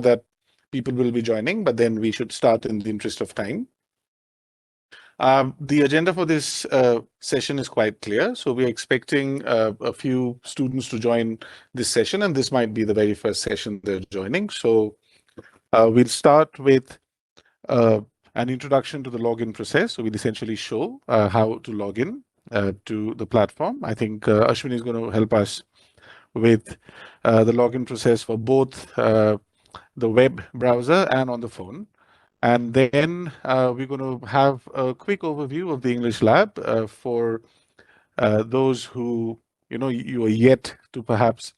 that people will be joining, but then we should start in the interest of time. The agenda for this session is quite clear. So we're expecting a few students to join this session, and this might be the very first session they're joining. So we'll start with an introduction to the login process. So we'll essentially show how to log in to the platform. I think Ashwini is going to help us with the login process for both the web browser and on the phone. And then we're going to have a quick overview of the English Lab for those who, you are yet to perhaps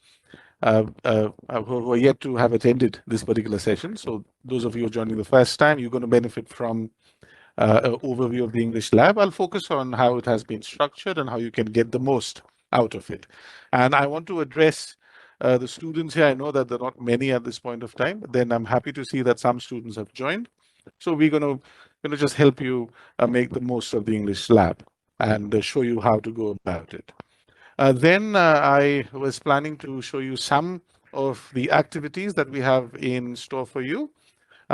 who are yet to have attended this particular session. So those of you who are joining the first time, you're going to benefit from an overview of the English Lab. I'll focus on how it has been structured and how you can get the most out of it. And I want to address the students here. I know that there are not many at this point of time, but then I'm happy to see that some students have joined. So we're going to just help you make the most of the English Lab and show you how to go about it. Then I was planning to show you some of the activities that we have in store for you,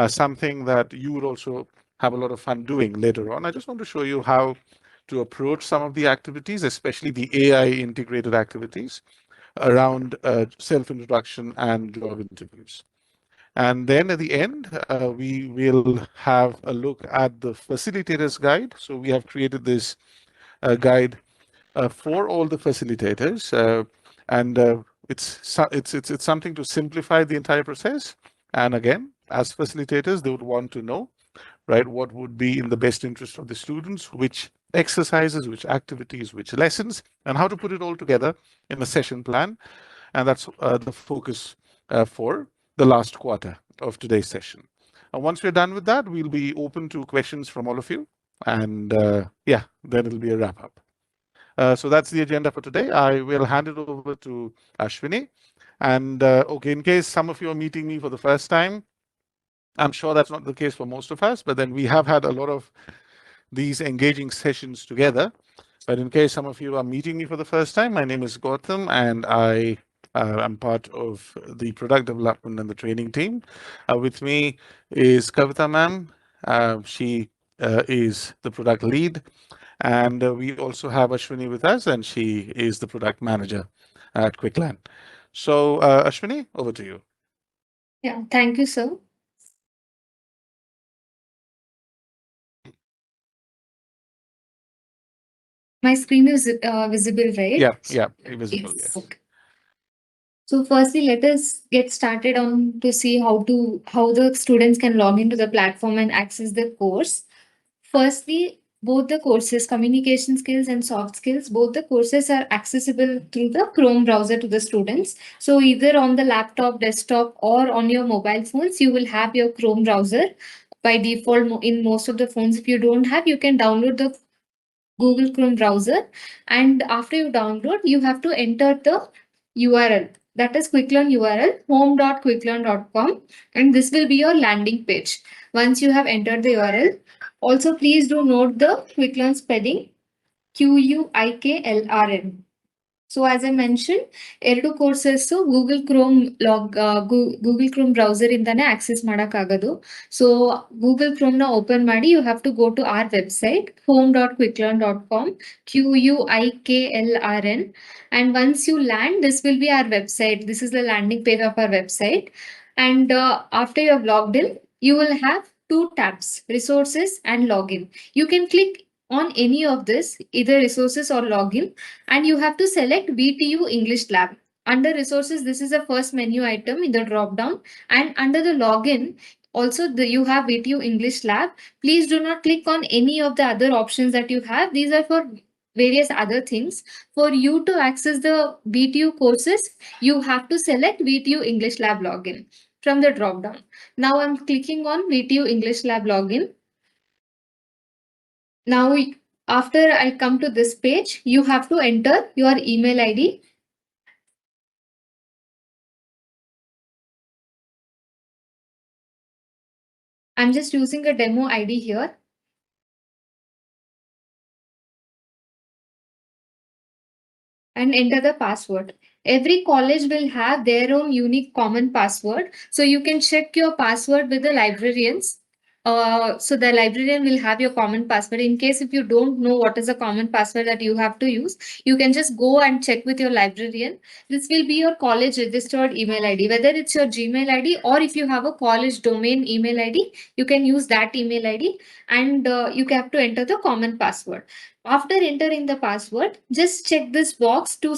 something that you would also have a lot of fun doing later on. I just want to show you how to approach some of the activities, especially the AI integrated activities around self-introduction and job interviews. And then at the end, we will have a look at the facilitators guide. So we have created this guide for all the facilitators, and it's something to simplify the entire process. And again, as facilitators, they would want to know, right, what would be in the best interest of the students, which exercises, which activities, which lessons, and how to put it all together in a session plan. And that's the focus for the last quarter of today's session. Once we're done with that, we'll be open to questions from all of you. And yeah, then it'll be a wrap up. So that's the agenda for today. I will hand it over to Ashwini. And okay, in case some of you are meeting me for the first time, I'm sure that's not the case for most of us, but then we have had a lot of these engaging sessions together. But in case some of you are meeting me for the first time, my name is Gautam, and I am part of the product development and the training team. With me is Kavita ma'am. She is the product lead. And we also have Ashwini with us, and she is the product manager at Quiklrn. So Ashwini, over to you. Yeah, thank you, sir. My screen is visible, right? Yeah, visible, yes. Okay. So firstly, let us get started on to see how the students can log into the platform and access the course. Firstly, both the courses, communication skills and soft skills, both the courses are accessible through the Chrome browser to the students. So either on the laptop, desktop, or on your mobile phones, you will have your Chrome browser by default in most of the phones. If you don't have, you can download the Google Chrome browser, and after you download, you have to enter the URL. That is Quiklrn URL, home.quiklrn.com, and this will be your landing page. Once you have entered the URL, also please do note the Quiklrn spelling, Quiklrn. So as I mentioned, ಎರಡು courses Google Chrome Google Chrome browser ಇಂದಾನೆ access ಮಾಡಕ್ಕಾಗೋದು. So Google Chrome ನ open ಮಾಡಿ, you have to go to our website home.quiklrn.com, Quiklrn, and once you land, this will be our website. This is the landing page of our website, and after you have logged in, you will have two tabs: resources and login. You can click on any of this, either resources or login, and you have to select VTU English Lab. Under resources, this is the first menu item in the drop down, and under the login, also you have VTU English Lab. Please do not click on any of the other options that you have. These are for various other things. For you to access the VTU courses, you have to select VTU English Lab login from the drop down. Now I'm clicking on VTU English Lab login. Now, after I come to this page, you have to enter your email ID. I'm just using a demo ID here. And enter the password. Every college will have their own unique common password. So you can check your password with the librarians. So the librarian will have your common password. In case if you don't know what is the common password that you have to use, you can just go and check with your librarian. This will be your college registered email ID, whether it's your Gmail ID or if you have a college domain email ID, you can use that email ID, and you have to enter the common password. After entering the password, just check this box to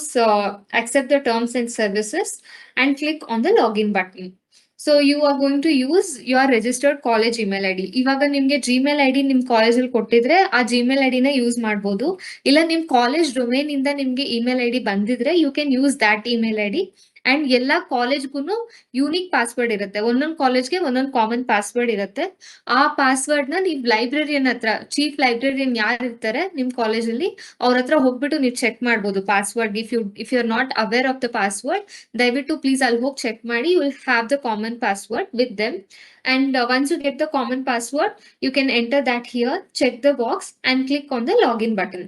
accept the terms and services and click on the login button. So you are going to use your registered college email ID. ಇವಾಗ ನಿಮಗೆ Gmail I D ನಿಮ್ಮ ಕಾಲೇಜಲ್ಲಿ ಕೊಟ್ಟಿದ್ರೆ ಆ Gmail I ಡಿನ use ಮಾಡ್ಬೋದು. ಇಲ್ಲ ನಿಮ್ಮ college domain ಇಂದ ನಿಮಗೆ ಇಮೇಲ್ ಐ ಡಿ ಬಂದಿದ್ರೆ you can use that email I D. And ಎಲ್ಲ ಕಾಲೇಜ್ಗೂ ಯೂನಿಕ್ ಪಾಸ್ವರ್ಡ್ ಇರುತ್ತೆ. ಒಂದೊಂದು ಕಾಲೇಜ್ಗೆ ಒಂದೊಂದು ಕಾಮನ್ ಪಾಸ್ವರ್ಡ್ ಇರುತ್ತೆ. ಆ ಪಾಸ್ವರ್ಡ್ ನ ನೀವು ಲೈಬ್ರರಿಯನ್ ಹತ್ರ, ಚೀಫ್ ಲೈಬ್ರರಿಯನ್ ಯಾರು ಇರ್ತಾರೆ ನಿಮ್ ಕಾಲೇಜಲ್ಲಿ, ಅವ್ರ ಹತ್ರ ಹೋಗ್ಬಿಟ್ಟು ನೀವು ಚೆಕ್ ಮಾಡ್ಬೋದು password. If you are not aware of the password, ದಯವಿಟ್ಟು ಪ್ಲೀಸ್ ಅಲ್ಲಿ ಹೋಗಿ ಚೆಕ್ ಮಾಡಿ. You will have the common password with them. And once you get the common password, you can enter that here, check the box and click on the login button.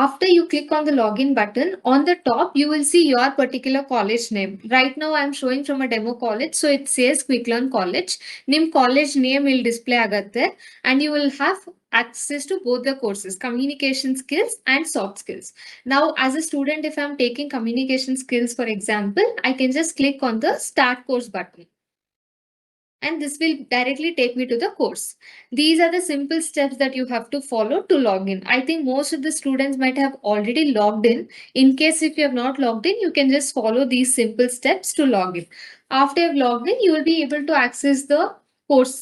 After you click on the login button, on the top, you will see your particular college name. Right now, I'm showing from a demo college, so it says Quiklrn College. Nim college name will display agatte, and you will have access to both the courses, communication skills and soft skills. Now, as a student, if I'm taking communication skills, for example, I can just click on the start course button, and this will directly take me to the course. These are the simple steps that you have to follow to log in. I think most of the students might have already logged in. In case if you have not logged in, you can just follow these simple steps to log in. After you've logged in, you will be able to access the course,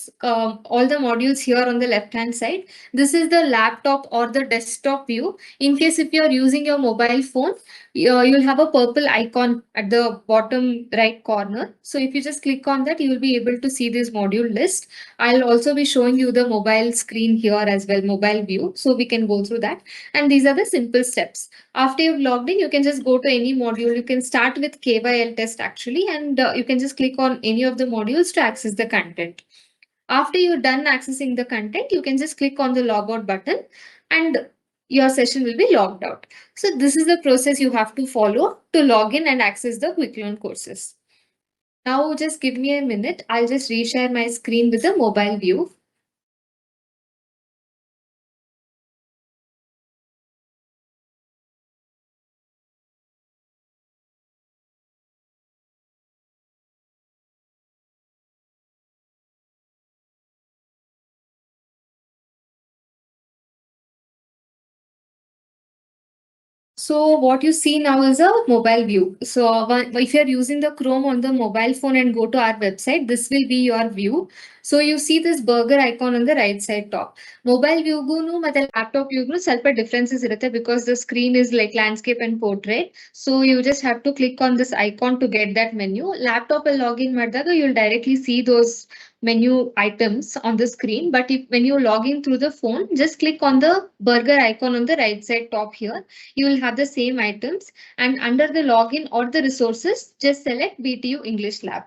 all the modules here on the left hand side. This is the laptop or the desktop view. In case if you are using your mobile phone, you'll have a purple icon at the bottom right corner. So if you just click on that, you will be able to see this module list. I'll also be showing you the mobile screen here as well, mobile view. So we can go through that. And these are the simple steps. After you've logged in, you can just go to any module. You can start with KYL test actually, and you can just click on any of the modules to access the content. After you're done accessing the content, you can just click on the logout button and your session will be logged out. So this is the process you have to follow to log in and access the Quiklrn courses. Now just give me a minute. I'll just reshare my screen with the mobile view. So what you see now is a mobile view. So if you're using the Chrome on the mobile phone and go to our website, this will be your view. So you see this burger icon on the right side top. Mobile view gunu ಮತ್ತೆ laptop view gunu ಸ್ವಲ್ಪ differences ಇರುತ್ತೆ because the screen is like landscape and portrait. So you just have to click on this icon to get that menu. Laptop ಅಲ್ಲಿ login ಮಾಡಿದಾಗ you'll directly see those menu items on the screen. But if when you log in through the phone, just click on the burger icon on the right side top here. You will have the same items, and under the login or the resources, just select BTU English Lab.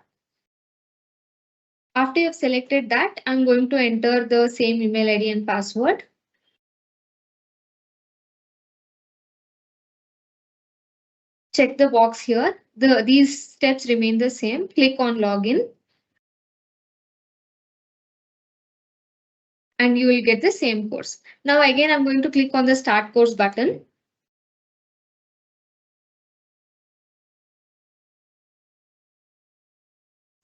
After you have selected that, I'm going to enter the same email ID and password. Check the box here. These steps remain the same. Click on login. And you will get the same course. Now again, I'm going to click on the start course button.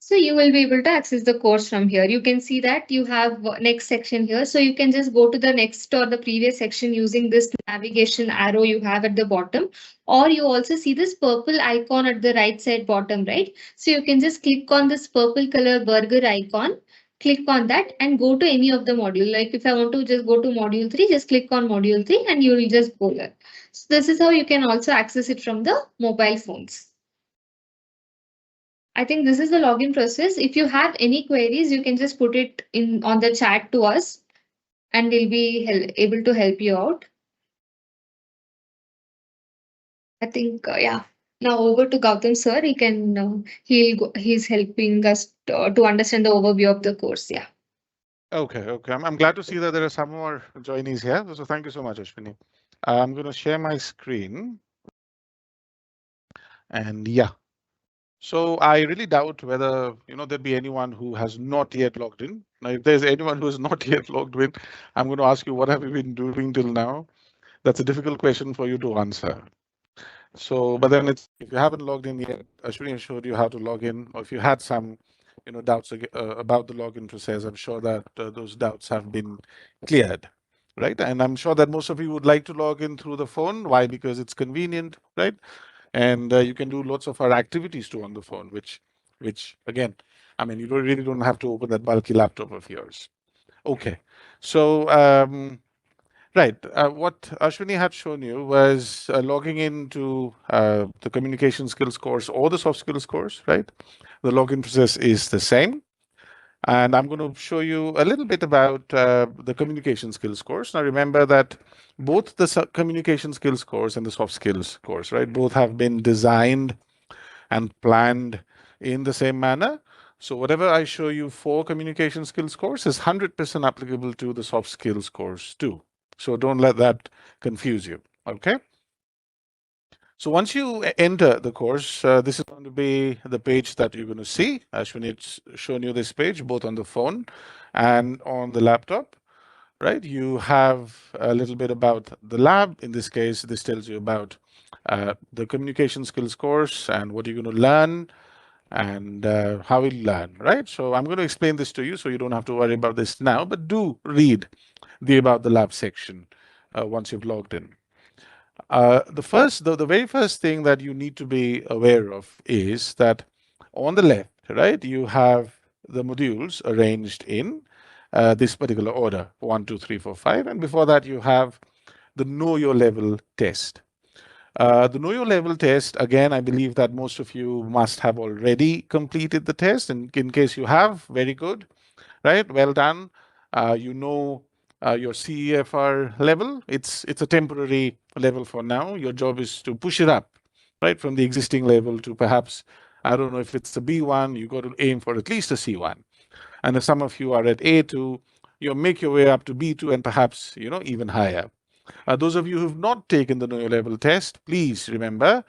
So you will be able to access the course from here. You can see that you have next section here. So you can just go to the next or the previous section using this navigation arrow you have at the bottom. Or you also see this purple icon at the right side bottom, right? So you can just click on this purple color burger icon, click on that and go to any of the module. Like if I want to just go to module 3, just click on module 3 and you will just go there. So this is how you can also access it from the mobile phones. I think this is the login process. If you have any queries, you can just put it in on the chat to us and we'll be able to help you out. I think, yeah. Now over to Gautam sir. He can, he's helping us to understand the overview of the course. Yeah. Okay. I'm glad to see that there are some more joinees here. So thank you so much, Ashwini. I'm going to share my screen, and yeah. So I really doubt whether, there'd be anyone who has not yet logged in. Now, if there's anyone who has not yet logged in, I'm going to ask you, what have you been doing till now? That's a difficult question for you to answer. So, but then if you haven't logged in yet, Ashwini showed you how to log in, or if you had some, doubts about the login process, I'm sure that those doubts have been cleared, right? And I'm sure that most of you would like to log in through the phone. Why? Because it's convenient, right? And you can do lots of our activities too on the phone, which again, I mean, you really don't have to open that bulky laptop of yours. Okay, so right, what Ashwini had shown you was logging into the communication skills course or the soft skills course, right? The login process is the same. And I'm going to show you a little bit about the communication skills course. Now, remember that both the communication skills course and the soft skills course, right, both have been designed and planned in the same manner. So whatever I show you for communication skills course is 100% applicable to the soft skills course too. So don't let that confuse you. Okay. So once you enter the course, this is going to be the page that you're going to see. Ashwini, it's shown you this page both on the phone and on the laptop, right? You have a little bit about the lab. In this case, this tells you about the communication skills course and what you're going to learn and how we learn, right? So I'm going to explain this to you so you don't have to worry about this now, but do read the about the lab section once you've logged in. The very first thing that you need to be aware of is that on the left, right, you have the modules arranged in this particular order, 1, 2, 3, 4, 5. And before that, you have the Know Your Level test. The Know Your Level test, again, I believe that most of you must have already completed the test. And in case you have, very good, right? Well done. You know your CEFR level. It's a temporary level for now. Your job is to push it up, right, from the existing level to perhaps, I don't know if it's a B1, you got to aim for at least a C1. And if some of you are at A2, you make your way up to B2 and perhaps, even higher. Those of you who've not taken the Know Your Level test, please remember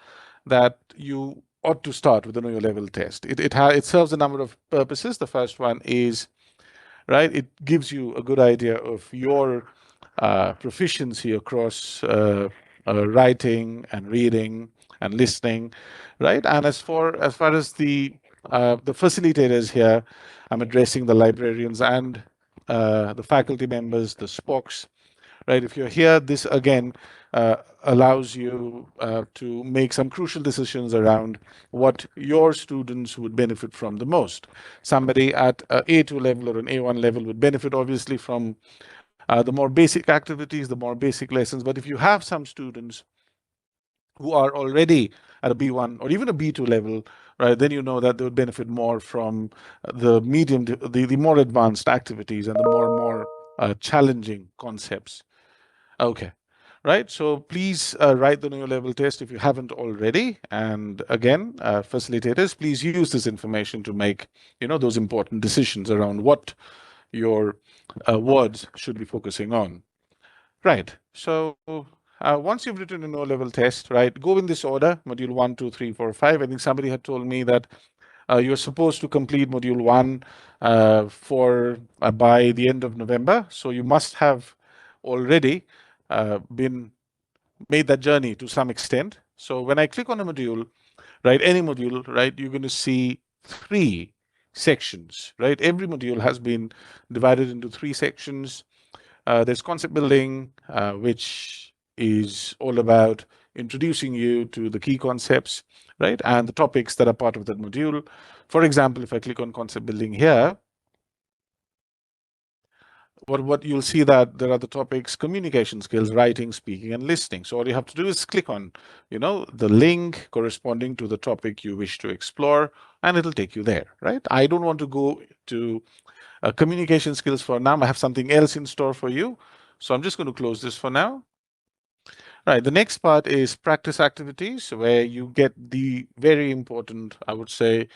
that you ought to start with the Know Your Level test. It serves a number of purposes. The first one is, right, it gives you a good idea of your proficiency across writing and reading and listening, right? And as far as the facilitators here, I'm addressing the librarians and the faculty members, the SPOCs, right? If you're here, this again allows you to make some crucial decisions around what your students would benefit from the most. Somebody at a A2 level or an A1 level would benefit obviously from the more basic activities, the more basic lessons. But if you have some students who are already at a B1 or even a B2 level, right, then you know that they would benefit more from the more advanced activities and the more challenging concepts. Okay, right. So please write the Know Your Level test if you haven't already. And again, facilitators, please use this information to make, those important decisions around what your words should be focusing on. Right. So once you've written a Know Level test, right, go in this order, module 1, 2, 3, 4, 5. I think somebody had told me that you're supposed to complete module 1 for by the end of November. So you must have already been made that journey to some extent. So when I click on a module, right, any module, right, you're going to see three sections, right? Every module has been divided into three sections. There's concept building, which is all about introducing you to the key concepts, right, and the topics that are part of that module. For example, if I click on concept building here, what you'll see that there are the topics communication skills, writing, speaking, and listening. So all you have to do is click on, the link corresponding to the topic you wish to explore, and it'll take you there, right? I don't want to go to communication skills for now. I have something else in store for you. So I'm just going to close this for now. Right. The next part is practice activities, where you get the very important, I would say,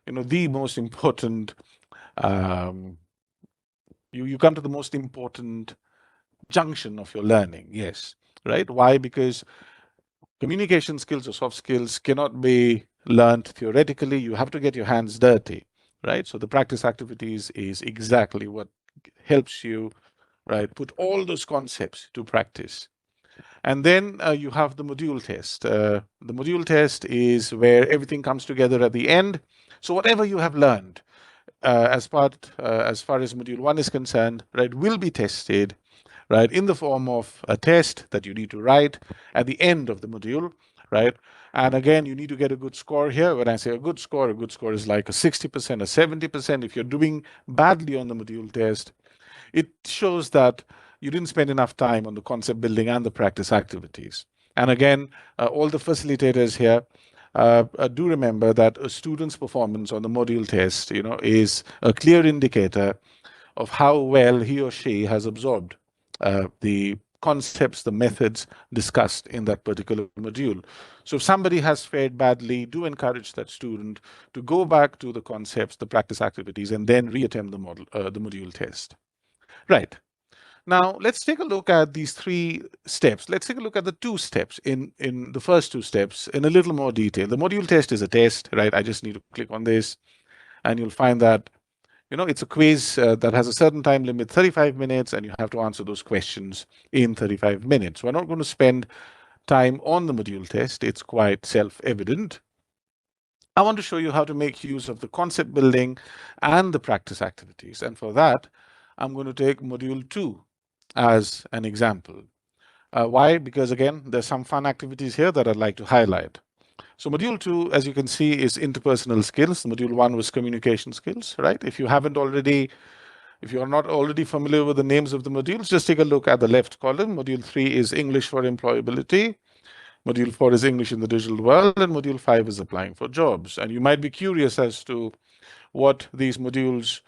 the most important, um, you come to the most important junction of your learning. Yes. right? Why? Because communication skills or soft skills cannot be learned theoretically. You have to get your hands dirty, right? So the practice activities is exactly what helps you, right, put all those concepts to practice. And then you have the module test. The module test is where everything comes together at the end. So whatever you have learned as far as module one is concerned, right, will be tested, right, in the form of a test that you need to write at the end of the module, right? And again, you need to get a good score here. When I say a good score is like a 60%, a 70%. If you're doing badly on the module test, it shows that you didn't spend enough time on the concept building and the practice activities. And again, all the facilitators here do remember that a student's performance on the module test, is a clear indicator of how well he or she has absorbed the concepts, the methods discussed in that particular module. So if somebody has fared badly, do encourage that student to go back to the concepts, the practice activities, and then reattempt the module test. Right. Now, let's take a look at these three steps. Let's take a look at the two steps in the first two steps in a little more detail. The module test is a test, right? I just need to click on this, and you'll find that it's a quiz that has a certain time limit, 35 minutes, and you have to answer those questions in 35 minutes. We're not going to spend time on the module test. It's quite self-evident. I want to show you how to make use of the concept building and the practice activities. And for that, I'm going to take module 2 as an example. Why? Because again, there's some fun activities here that I'd like to highlight. So module 2, as you can see, is interpersonal skills. Module 1 was communication skills, right? If you are not already familiar with the names of the modules, just take a look at the left column. Module 3 is English for employability. Module 4 is English in the digital world, and module 5 is applying for jobs. And you might be curious as to what these modules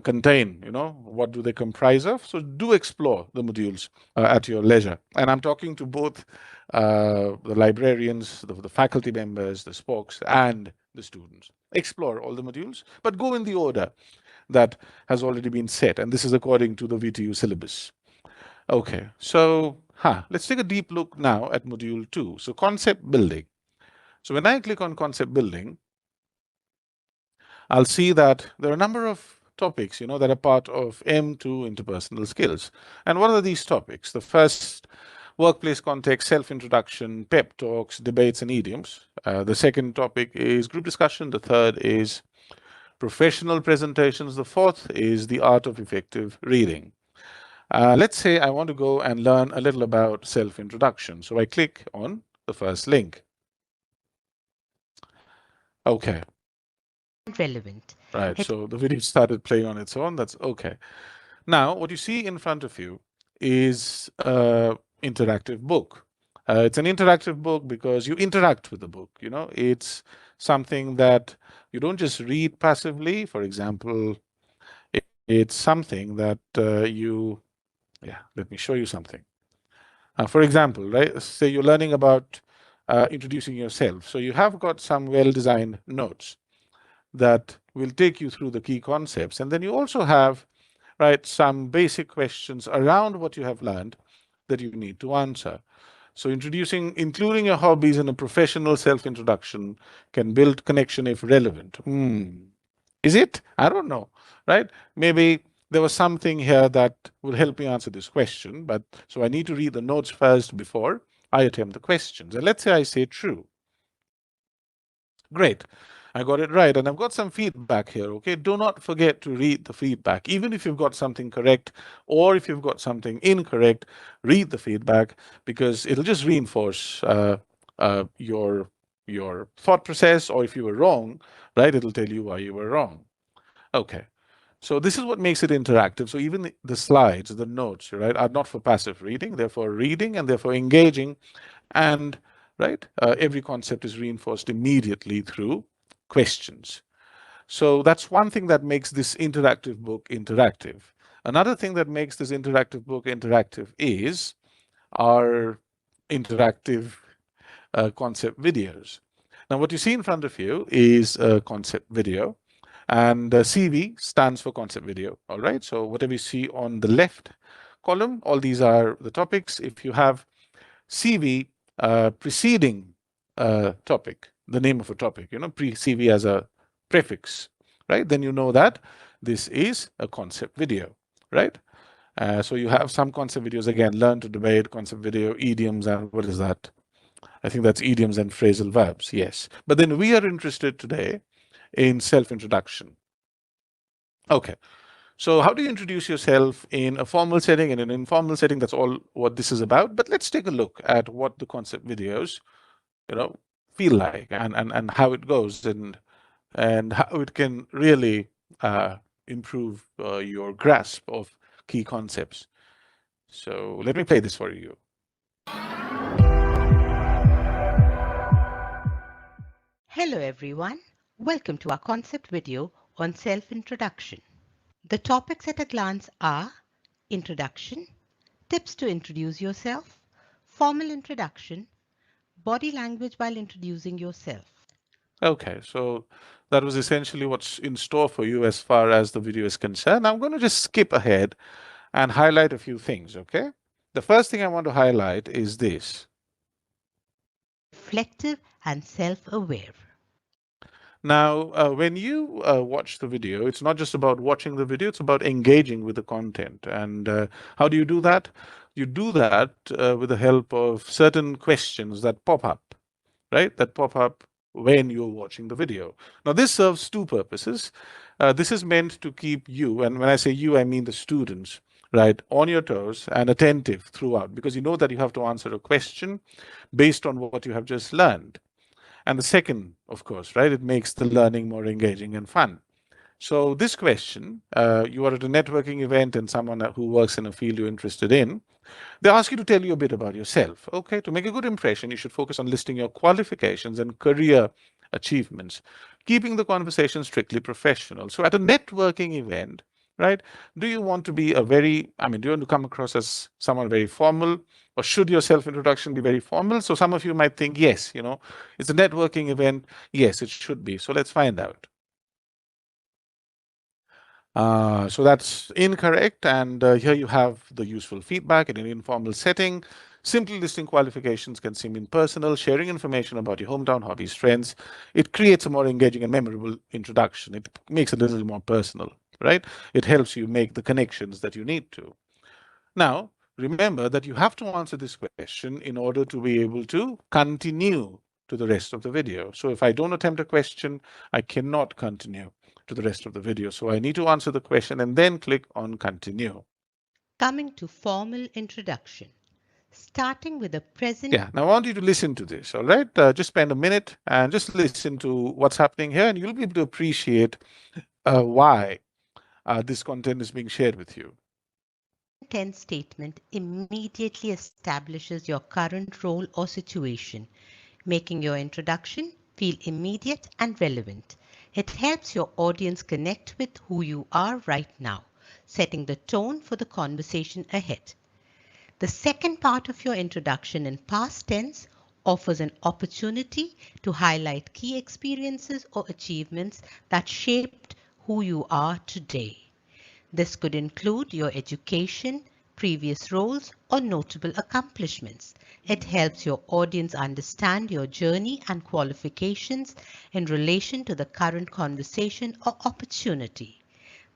contain, what do they comprise of? So do explore the modules at your leisure. And I'm talking to both the librarians, the faculty members, the spokes, and the students. Explore all the modules, but go in the order that has already been set. And this is according to the VTU syllabus. Okay, so let's take a deep look now at module 2. So concept building. So when I click on concept building, I'll see that there are a number of topics, that are part of M2 interpersonal skills. And what are these topics? The first, workplace context, self-introduction, pep talks, debates, and idioms. The second topic is group discussion. The third is professional presentations. The fourth is the art of effective reading. Let's say I want to go and learn a little about self-introduction. So I click on the first link. Okay. Relevant. Right. So the video started playing on its own. That's okay. Now, what you see in front of you is an interactive book. It's an interactive book because you interact with the book. It's something that you don't just read passively. For example, it's something that let me show you something. For example, right, say you're learning about introducing yourself. So you have got some well-designed notes that will take you through the key concepts. And then you also have, right, some basic questions around what you have learned that you need to answer. So including your hobbies in a professional self-introduction can build connection if relevant. Is it? I don't know, right? Maybe there was something here that will help me answer this question, but so I need to read the notes first before I attempt the questions. And let's say I say true. Great. I got it right. And I've got some feedback here, okay? Do not forget to read the feedback. Even if you've got something correct or if you've got something incorrect, read the feedback because it'll just reinforce your thought process. Or if you were wrong, right, it'll tell you why you were wrong. Okay. So this is what makes it interactive. So even the slides, the notes, right, are not for passive reading. They're for reading and they're for engaging. And right, every concept is reinforced immediately through questions. So that's one thing that makes this interactive book interactive. Another thing that makes this interactive book interactive is our interactive concept videos. Now, what you see in front of you is a concept video, and CV stands for concept video. All right. So whatever you see on the left column, all these are the topics. If you have CV preceding topic, the name of a topic, CV as a prefix, right? Then you know that this is a concept video, right? So you have some concept videos, again, learn to debate, concept video, idioms, and what is that? I think that's idioms and phrasal verbs, yes. But then we are interested today in self-introduction. Okay, so how do you introduce yourself in a formal setting, in an informal setting? That's all what this is about. But let's take a look at what the concept videos, feel like, and how it goes, and how it can really improve your grasp of key concepts. So let me play this for you. Hello everyone. Welcome to our concept video on self-introduction. The topics at a glance are introduction, tips to introduce yourself, formal introduction, body language while introducing yourself. Okay, so that was essentially what's in store for you as far as the video is concerned. I'm going to just skip ahead and highlight a few things, okay? The first thing I want to highlight is this. Reflective and self-aware. Now, when you watch the video, it's not just about watching the video, it's about engaging with the content. And how do you do that? You do that with the help of certain questions that pop up, right? That pop up when you're watching the video. Now, this serves two purposes. This is meant to keep you, and when I say you, I mean the students, right, on your toes and attentive throughout, because you know that you have to answer a question based on what you have just learned. And the second, of course, right, it makes the learning more engaging and fun. So this question, you are at a networking event and someone who works in a field you're interested in, they ask you to tell you a bit about yourself. Okay, to make a good impression, you should focus on listing your qualifications and career achievements, keeping the conversation strictly professional. So at a networking event, right, do you want to be do you want to come across as someone very formal, or should your self-introduction be very formal? So some of you might think, yes, it's a networking event. Yes, it should be. So let's find out. So that's incorrect. And here you have the useful feedback in an informal setting. Simply listing qualifications can seem impersonal. Sharing information about your hometown, hobbies, friends, it creates a more engaging and memorable introduction. It makes it a little more personal, right? It helps you make the connections that you need to. Now, remember that you have to answer this question in order to be able to continue to the rest of the video. So if I don't attempt a question, I cannot continue to the rest of the video. So I need to answer the question and then click on continue. Coming to formal introduction. Starting with a present. Yeah, now I want you to listen to this, all right? Just spend a minute and just listen to what's happening here, and you'll be able to appreciate why this content is being shared with you. Tense statement immediately establishes your current role or situation, making your introduction feel immediate and relevant. It helps your audience connect with who you are right now, setting the tone for the conversation ahead. The second part of your introduction in past tense offers an opportunity to highlight key experiences or achievements that shaped who you are today. This could include your education, previous roles, or notable accomplishments. It helps your audience understand your journey and qualifications in relation to the current conversation or opportunity.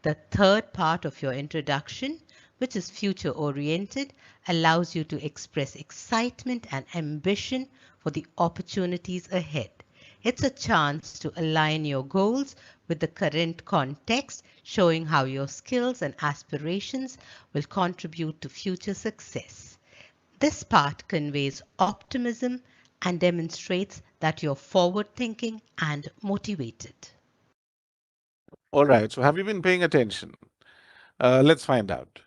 The third part of your introduction, which is future oriented, allows you to express excitement and ambition for the opportunities ahead. It's a chance to align your goals with the current context, showing how your skills and aspirations will contribute to future success. This part conveys optimism and demonstrates that you're forward thinking and motivated. All right, so have you been paying attention? Let's find out.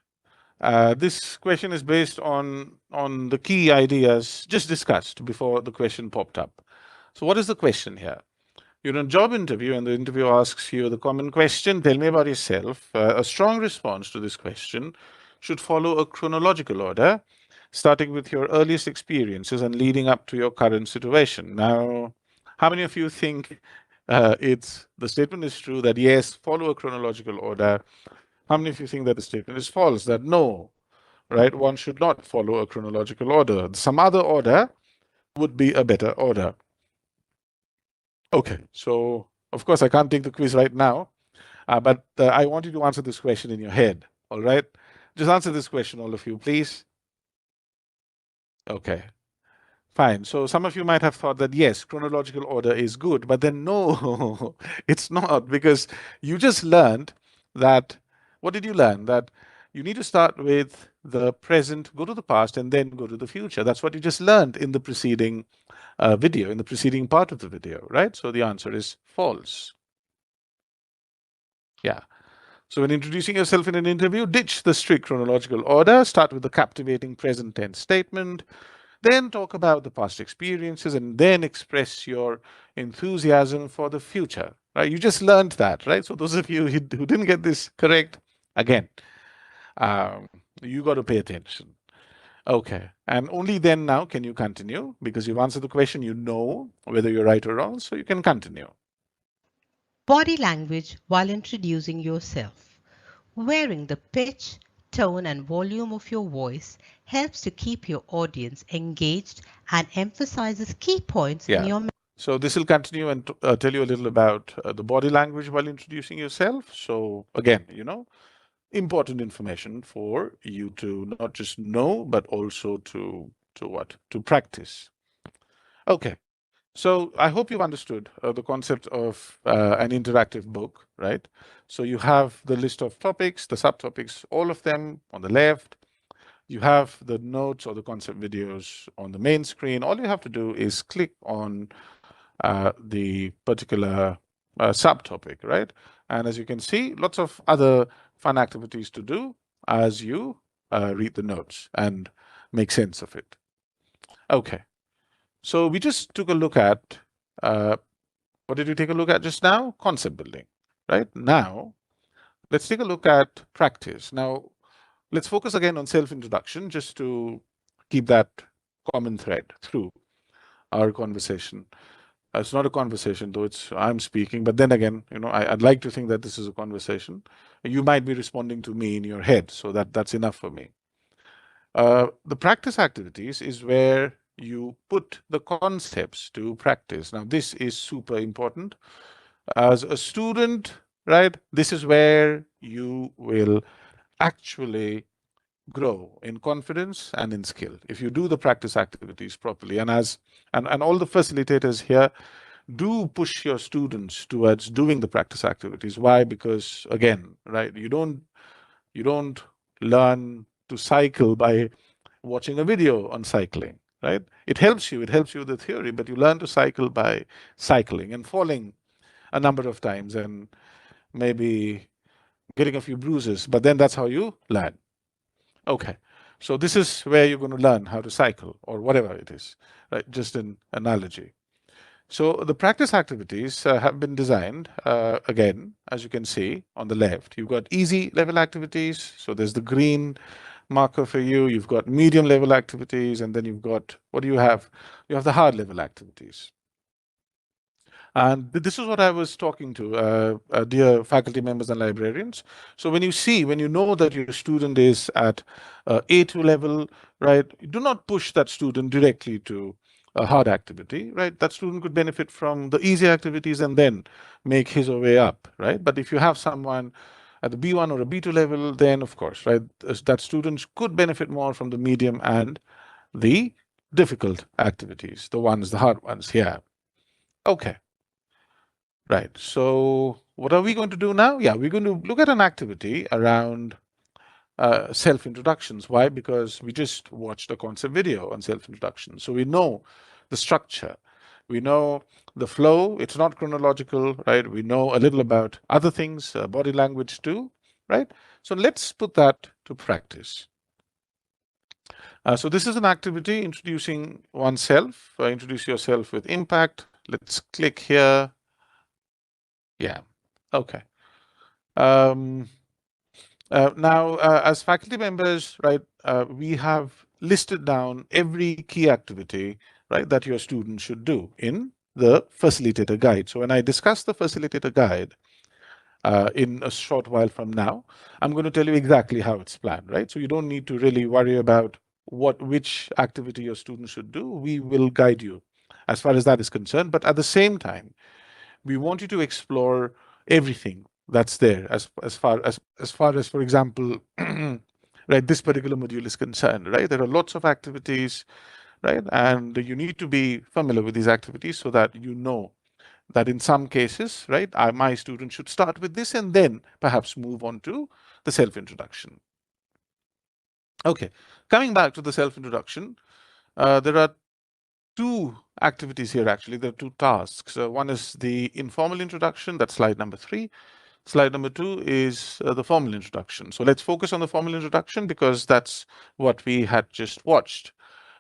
This question is based on the key ideas just discussed before the question popped up. So what is the question here? You're in a job interview and the interviewer asks you the common question, tell me about yourself. A strong response to this question should follow a chronological order, starting with your earliest experiences and leading up to your current situation. Now, how many of you think the statement is true that yes, follow a chronological order? How many of you think that the statement is false, that no, right? One should not follow a chronological order. Some other order would be a better order. Okay, so of course I can't take the quiz right now, but I want you to answer this question in your head, all right? Just answer this question, all of you, please. Okay, fine. So some of you might have thought that yes, chronological order is good, but then no, it's not, because you just learned that, what did you learn? That you need to start with the present, go to the past, and then go to the future. That's what you just learned in the preceding video, in the preceding part of the video, right? So the answer is false. Yeah. So when introducing yourself in an interview, ditch the strict chronological order, start with the captivating present tense statement, then talk about the past experiences, and then express your enthusiasm for the future, right? You just learned that, right? So those of you who didn't get this correct, again, um, you got to pay attention. Okay, and only then now can you continue, because you've answered the question, you know whether you're right or wrong, so you can continue. Body language while introducing yourself. Wearing the pitch, tone, and volume of your voice helps to keep your audience engaged and emphasizes key points in Yeah. your message. So this will continue and tell you a little about the body language while introducing yourself. So again, important information for you to not just know, but also to what? To practice. Okay. So I hope you've understood the concept of an interactive book, right? So you have the list of topics, the subtopics, all of them on the left. You have the notes or the concept videos on the main screen. All you have to do is click on the particular subtopic, right? And as you can see, lots of other fun activities to do as you read the notes and make sense of it. Okay, so we just took a look at, what did we take a look at just now? Concept building, right? Now, let's take a look at practice. Now, let's focus again on self-introduction just to keep that common thread through our conversation. It's not a conversation, though it's I'm speaking, but then again, I'd like to think that this is a conversation. You might be responding to me in your head, so that's enough for me. The practice activities is where you put the concepts to practice. Now, this is super important. As a student, right, this is where you will actually grow in confidence and in skill if you do the practice activities properly. And all the facilitators here do push your students towards doing the practice activities. Why? Because again, right, you don't learn to cycle by watching a video on cycling, right? It helps you with the theory, but you learn to cycle by cycling and falling a number of times and maybe getting a few bruises, but then that's how you learn. Okay. So this is where you're going to learn how to cycle or whatever it is, right? Just an analogy. So the practice activities have been designed, again, as you can see on the left. You've got easy level activities. So there's the green marker for you. You've got medium level activities, and then you've got, what do you have? You have the hard level activities. And this is what I was talking to, dear faculty members and librarians. So when you know that your student is at A2 level, right, do not push that student directly to a hard activity, right? That student could benefit from the easy activities and then make his or way up, right? But if you have someone at the B1 or a B2 level, then of course, right, that students could benefit more from the medium and the difficult activities, the hard ones here. Okay. Right. So what are we going to do now? Yeah, we're going to look at an activity around self-introductions. Why? Because we just watched a concept video on self-introduction. So we know the structure. We know the flow. It's not chronological, right? We know a little about other things, body language too, right? So let's put that to practice. So this is an activity introducing oneself. Introduce yourself with impact. Let's click here. Yeah. Okay. Um, Now, as faculty members, right, we have listed down every key activity, right, that your students should do in the facilitator guide. So when I discuss the facilitator guide, in a short while from now, I'm going to tell you exactly how it's planned, right? So you don't need to really worry about which activity your student should do. We will guide you as far as that is concerned. But at the same time, we want you to explore everything that's there as far as, for example, right, this particular module is concerned, right? There are lots of activities, right? And you need to be familiar with these activities so that you know that in some cases, right, my student should start with this and then perhaps move on to the self-introduction. Okay, coming back to the self-introduction, there are two activities here actually. There are two tasks. One is the informal introduction, that's slide number 3. Slide number 2 is the formal introduction. So let's focus on the formal introduction because that's what we had just watched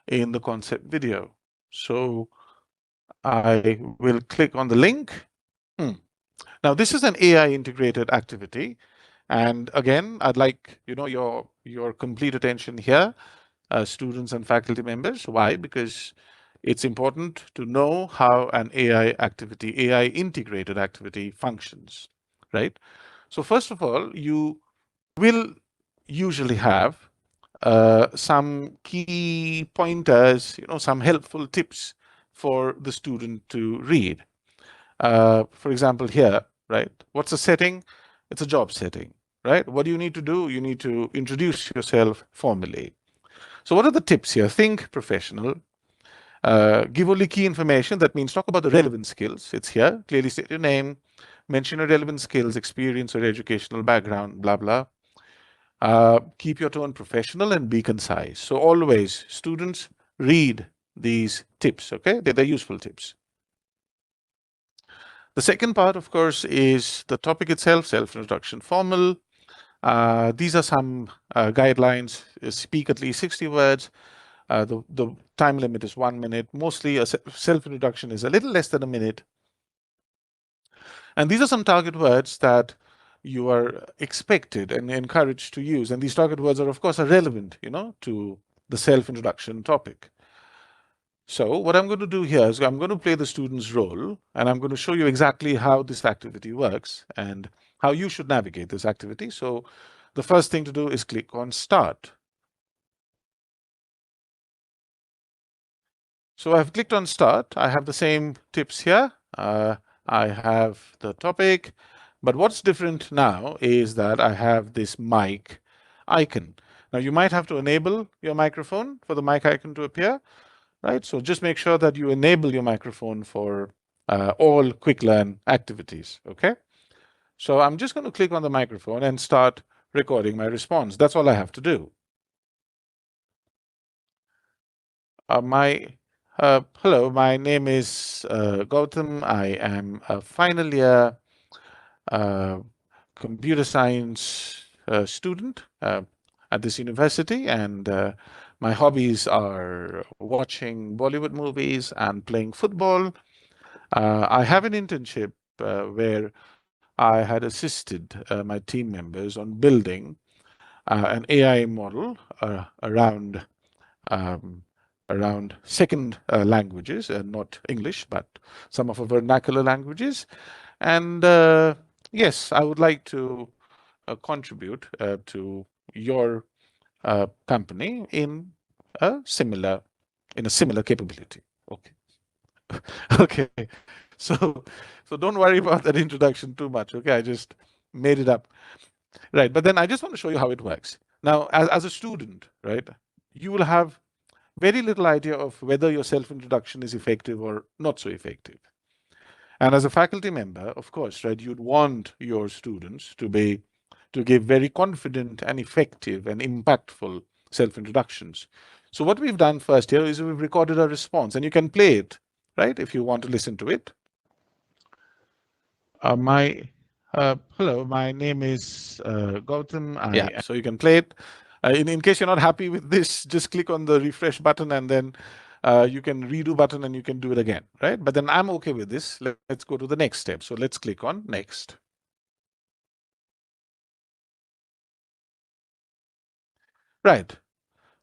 in the concept video. So I will click on the link. Now this is an AI integrated activity. And again, I'd like your complete attention here, students and faculty members. Why? Because it's important to know how an AI integrated activity functions, right? So first of all, you will usually have some key pointers, some helpful tips for the student to read. For example, here, right? What's the setting? It's a job setting, right? What do you need to do? You need to introduce yourself formally. So what are the tips here? Think professional. Give only key information. That means talk about the relevant skills. It's here. Clearly state your name. Mention your relevant skills, experience, or educational background, blah, blah. Keep your tone professional and be concise. So always, students, read these tips, okay? They're useful tips. The second part, of course, is the topic itself, self-introduction, formal. These are some guidelines. Speak at least 60 words. The time limit is 1 minute. Mostly a self-introduction is a little less than a minute. And these are some target words that you are expected and encouraged to use. And these target words are, of course, are relevant, to the self-introduction topic. So what I'm going to do here is I'm going to play the student's role, and I'm going to show you exactly how this activity works and how you should navigate this activity. So the first thing to do is click on Start. So I've clicked on Start. I have the same tips here. I have the topic, but what's different now is that I have this mic icon. Now you might have to enable your microphone for the mic icon to appear, right? So just make sure that you enable your microphone for all Quiklrn activities, okay? So I'm just going to click on the microphone and start recording my response. That's all I have to do. Hello, my name is Gautam. I am a final year uh, computer science student at this university, and my hobbies are watching Bollywood movies and playing football. I have an internship where I had assisted my team members on building an AI model um, around second languages, not English, but some of our vernacular languages. And yes, I would like to contribute to your company in a similar capability. Okay. Okay. So so don't worry about that introduction too much. Okay, I just made it up. Right. But then I just want to show you how it works. Now, as a student, right, you will have very little idea of whether your self-introduction is effective or not so effective. And as a faculty member, of course, right, you'd want your students to give very confident and effective and impactful self-introductions. So what we've done first here is we've recorded a response, and you can play it, right, if you want to listen to it. My Hello, my name is Gautam. So you can play it. In case you're not happy with this, just click on the refresh button, and then you can redo button and you can do it again, right? But then I'm okay with this. Let's go to the next step. So let's click on next. Right.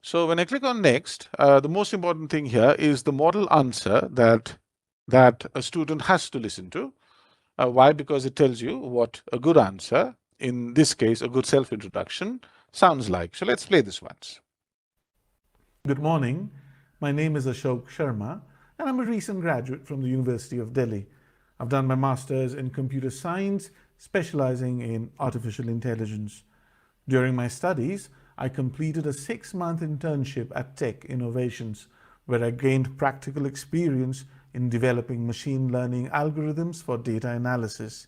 So when I click on next, the most important thing here is the model answer that a student has to listen to. Why? Because it tells you what a good answer, in this case, a good self-introduction, sounds like. So let's play this once. Good morning. My name is Ashok Sharma, and I'm a recent graduate from the University of Delhi. I've done my master's in computer science, specializing in artificial intelligence. During my studies, I completed a 6-month internship at Tech Innovations, where I gained practical experience in developing machine learning algorithms for data analysis.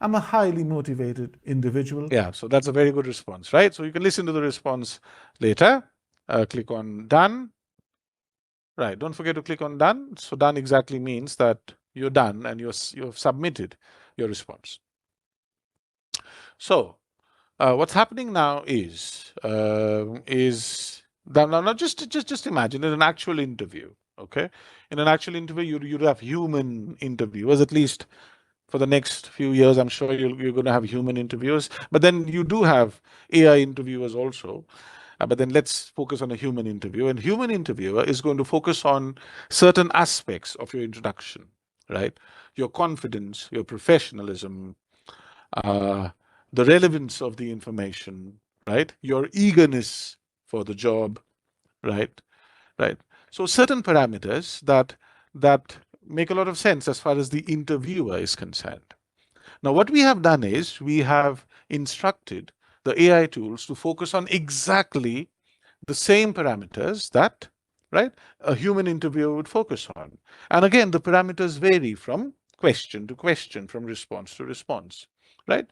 I'm a highly motivated individual. Yeah, so that's a very good response, right? So you can listen to the response later. Click on done. Right, don't forget to click on done. So done exactly means that you're done and you've submitted your response. So what's happening now is now just imagine in an actual interview, okay? In an actual interview, you'd have human interviewers, at least for the next few years. I'm sure you're going to have human interviewers, but then you do have AI interviewers also. But then let's focus on a human interview. And human interviewer is going to focus on certain aspects of your introduction, right? Your confidence, your professionalism, uh, the relevance of the information, right? Your eagerness for the job, right? Right. So certain parameters that make a lot of sense as far as the interviewer is concerned. Now, what we have done is we have instructed the AI tools to focus on exactly the same parameters that, right, a human interviewer would focus on. And again, the parameters vary from question to question, from response to response, right?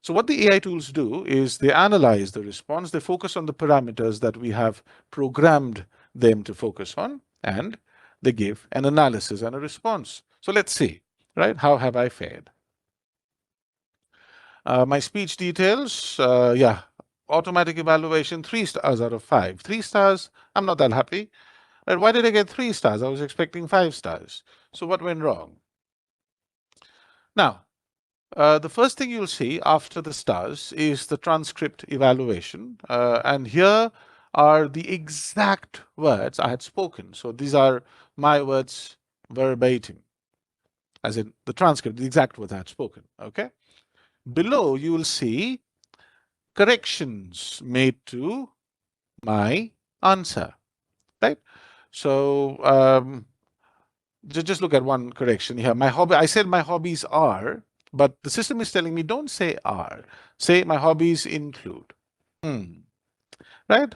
So what the AI tools do is they analyze the response, they focus on the parameters that we have programmed them to focus on, and they give an analysis and a response. So let's see, right? How have I fared? My speech details, yeah, automatic evaluation, 3 stars out of 5. 3 stars, I'm not that happy. Right? Why did I get 3 stars? I was expecting 5 stars. So what went wrong? Now, the first thing you'll see after the stars is the transcript evaluation. And here are the exact words I had spoken. So these are my words verbatim, as in the transcript, the exact words I had spoken. Okay. Below, you will see corrections made to my answer, right? So just look at one correction here. My hobby, I said my hobbies are, but the system is telling me don't say are. Say my hobbies include. Right?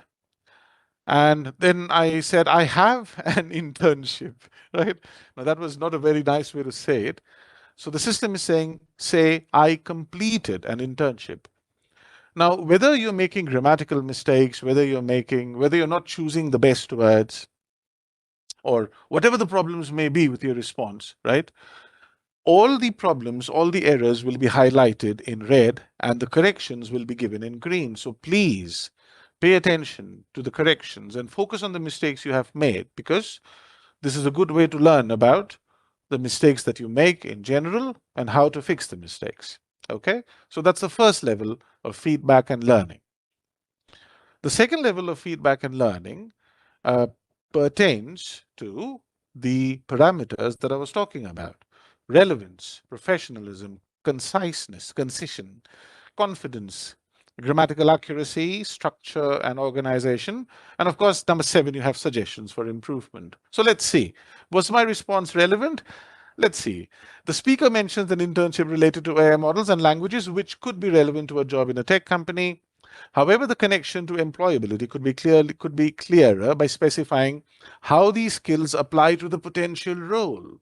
And then I said I have an internship, right? Now that was not a very nice way to say it. So the system is saying, say I completed an internship. Now, whether you're making grammatical mistakes, whether you're not choosing the best words, or whatever the problems may be with your response, right? All the problems, all the errors will be highlighted in red and the corrections will be given in green. So please pay attention to the corrections and focus on the mistakes you have made, because this is a good way to learn about the mistakes that you make in general and how to fix the mistakes. Okay, so that's the first level of feedback and learning. The second level of feedback and learning uh, pertains to the parameters that I was talking about: relevance, professionalism, conciseness, concision, confidence, grammatical accuracy, structure, and organization. And of course, number 7, you have suggestions for improvement. So let's see. Was my response relevant? Let's see. The speaker mentions an internship related to AI models and languages, which could be relevant to a job in a tech company. However, the connection to employability could be clearer by specifying how these skills apply to the potential role.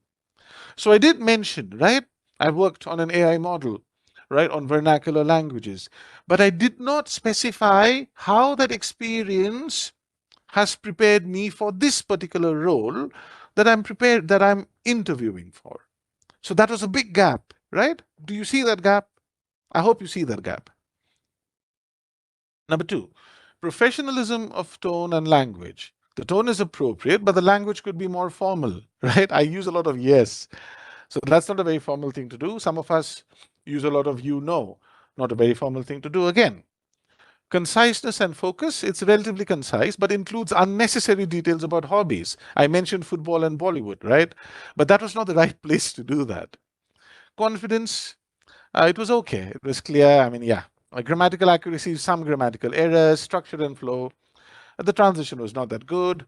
So I did mention, right? I worked on an AI model, right, on vernacular languages, but I did not specify how that experience has prepared me for this particular role that I'm interviewing for. So that was a big gap, right? Do you see that gap? I hope you see that gap. Number 2, professionalism of tone and language. The tone is appropriate, but the language could be more formal, right? I use a lot of yes. So that's not a very formal thing to do. Some of us use a lot of you know, not a very formal thing to do again. Conciseness and focus, it's relatively concise, but includes unnecessary details about hobbies. I mentioned football and Bollywood, right? But that was not the right place to do that. Confidence, it was okay. It was clear. I mean, yeah, grammatical accuracy, some grammatical errors, structure and flow. The transition was not that good.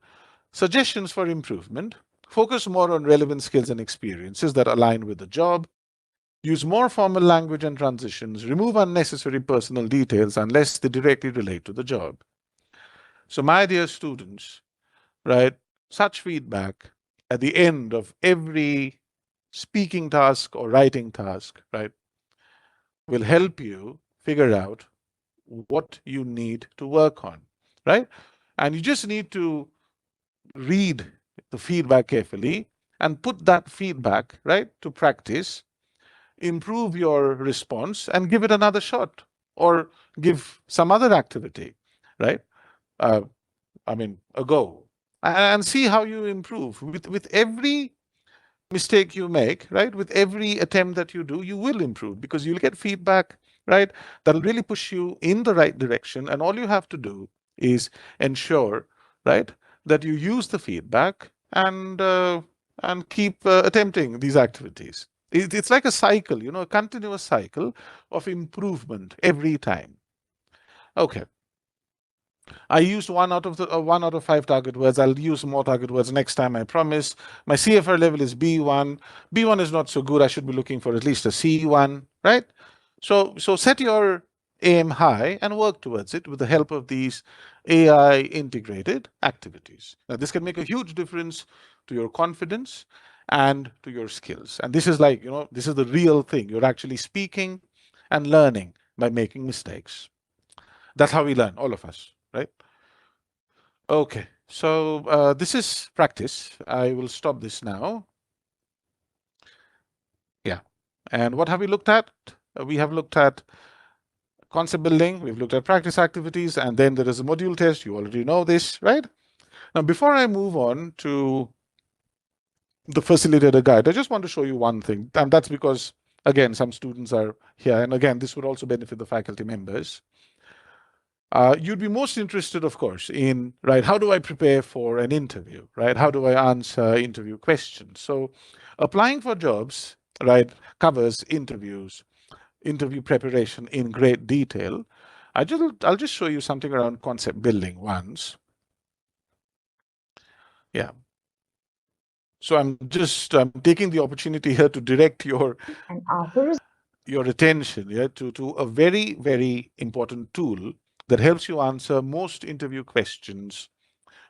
Suggestions for improvement: focus more on relevant skills and experiences that align with the job. Use more formal language and transitions. Remove unnecessary personal details unless they directly relate to the job. So, my dear students, right, such feedback at the end of every speaking task or writing task, right, will help you figure out what you need to work on, right? And you just need to read the feedback carefully and put that feedback, right, to practice, improve your response and give it another shot or give some other activity, right? Uh, I mean, a go and see how you improve. With every mistake you make, right, with every attempt that you do, you will improve because you'll get feedback, right, that'll really push you in the right direction. And all you have to do is ensure, right, that you use the feedback and keep attempting these activities. It's like a cycle, a continuous cycle of improvement every time. Okay. I used one out of five target words. I'll use more target words next time, I promise. My CFR level is B1. B1 is not so good. I should be looking for at least a C1, right? So set your aim high and work towards it with the help of these AI integrated activities. Now, this can make a huge difference to your confidence and to your skills. And this is like, this is the real thing. You're actually speaking and learning by making mistakes. That's how we learn, all of us, right? Okay, so this is practice. I will stop this now. Yeah. And what have we looked at? We have looked at concept building, we've looked at practice activities, and then there is a module test. You already know this, right? Now, before I move on to the facilitator guide, I just want to show you one thing. And that's because, again, some students are here. And again, this would also benefit the faculty members. You'd be most interested, of course, in, right, how do I prepare for an interview, right? How do I answer interview questions? So applying for jobs, right, covers interviews, interview preparation in great detail. I'll just show you something around concept building once. Yeah. So I'm taking the opportunity here to direct your attention, yeah, to a very, very important tool that helps you answer most interview questions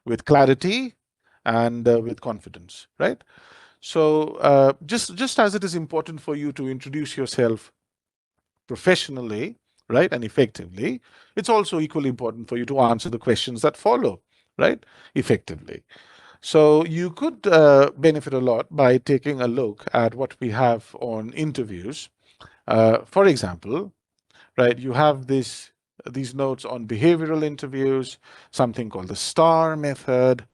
with clarity and with confidence, right? So just as it is important for you to introduce yourself professionally, right, and effectively, it's also equally important for you to answer the questions that follow, right, effectively. So you could benefit a lot by taking a look at what we have on interviews. For example, right, you have these notes on behavioral interviews, something called the STAR method,